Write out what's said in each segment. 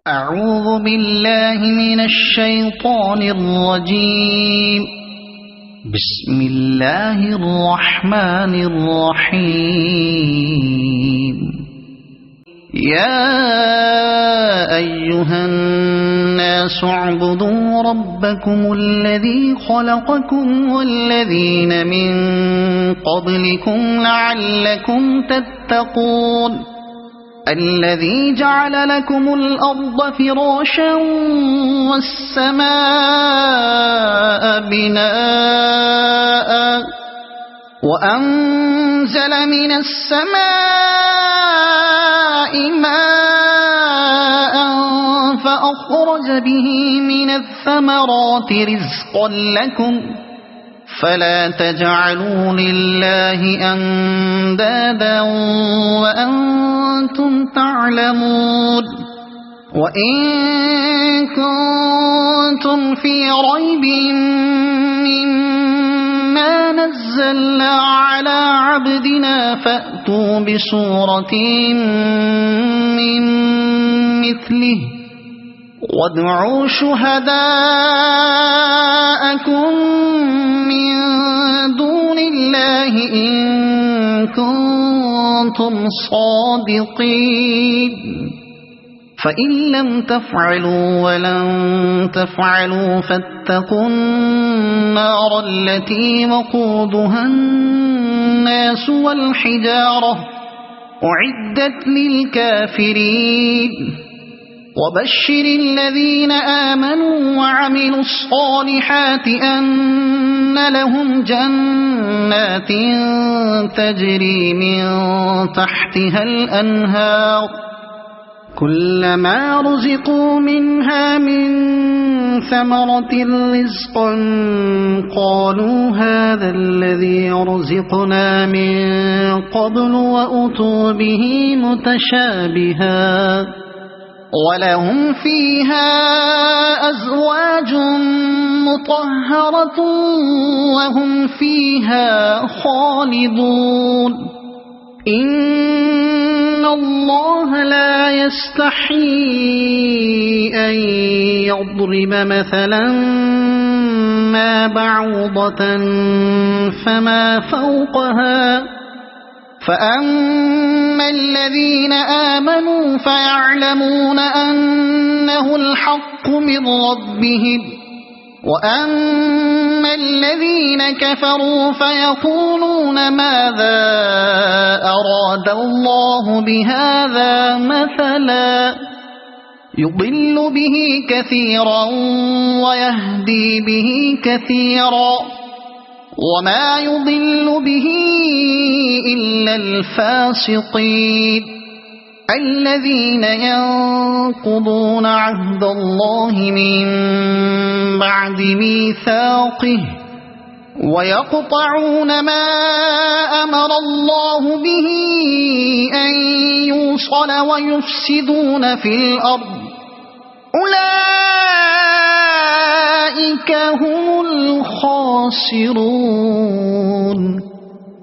أعوذ بالله من الشيطان الرجيم. بسم الله الرحمن الرحيم. يا أيها الناس اعبدوا ربكم الذي خلقكم والذين من قبلكم لعلكم تتقون. الذي جعل لكم الأرض فراشا والسماء بناء وأنزل من السماء ماء فأخرج به من الثمرات رزقا لكم فلا تجعلوا لله أندادا وأنتم تعلمون. وإن كنتم في ريب مما نزلنا على عبدنا فأتوا بسورة من مثله وادعوا شهداءكم من دون الله إن كنتم صادقين. فإن لم تفعلوا ولن تفعلوا فاتقوا النار التي وقودها الناس والحجارة أعدت للكافرين. وبشر الذين آمنوا وعملوا الصالحات أن لهم جنات تجري من تحتها الأنهار كلما رزقوا منها من ثمرة رزقا قالوا هذا الذي رزقنا من قبل وأتوا به متشابها ولهم فيها أزواج مطهرة وهم فيها خالدون. إن الله لا يستحيي أن يضرب مثلا ما بعوضة فما فوقها فأما الذين آمنوا فيعلمون أنه الحق من ربهم وأما الذين كفروا فيقولون ماذا أراد الله بهذا مثلا يضل به كثيرا ويهدي به كثيرا وما يضل به إلا الفاسقين الذين ينقضون عهد الله من بعد ميثاقه ويقطعون ما أمر الله به أن يوصل ويفسدون في الأرض أولئك هم الخاسرون.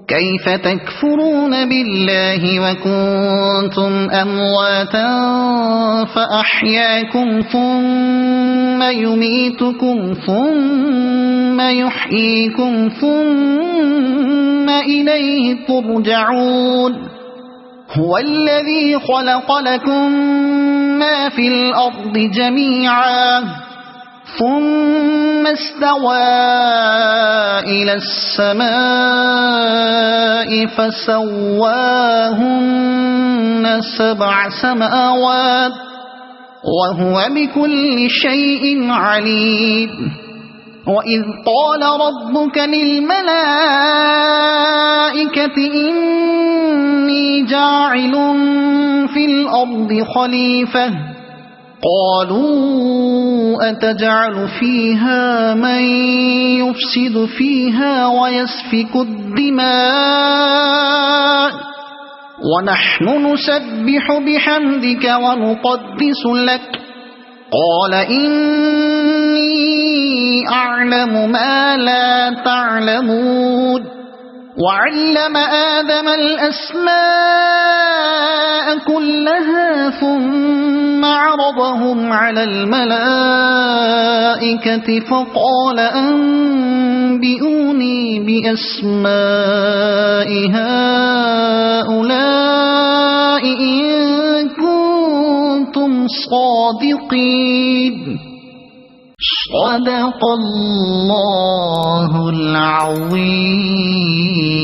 كيف تكفرون بالله وكنتم أمواتا فأحياكم ثم يميتكم ثم يحييكم ثم إليه ترجعون. هو الذي خلق لكم ما في الأرض جميعا ثم استوى إلى السماء فسواهن 7 سماوات وهو بكل شيء عليم. وإذ قال ربك للملائكة إني جاعل في الأرض خليفة قالوا أتجعل فيها من يفسد فيها ويسفك الدماء ونحن نسبح بحمدك ونقدس لك قال إني أعلم ما لا تعلمون. وعلم آدم الأسماء كلها ثم عرضهم على الملائكة فقال أنبئوني بأسماء هؤلاء إن كنتم صادقين. صدق الله العظيم.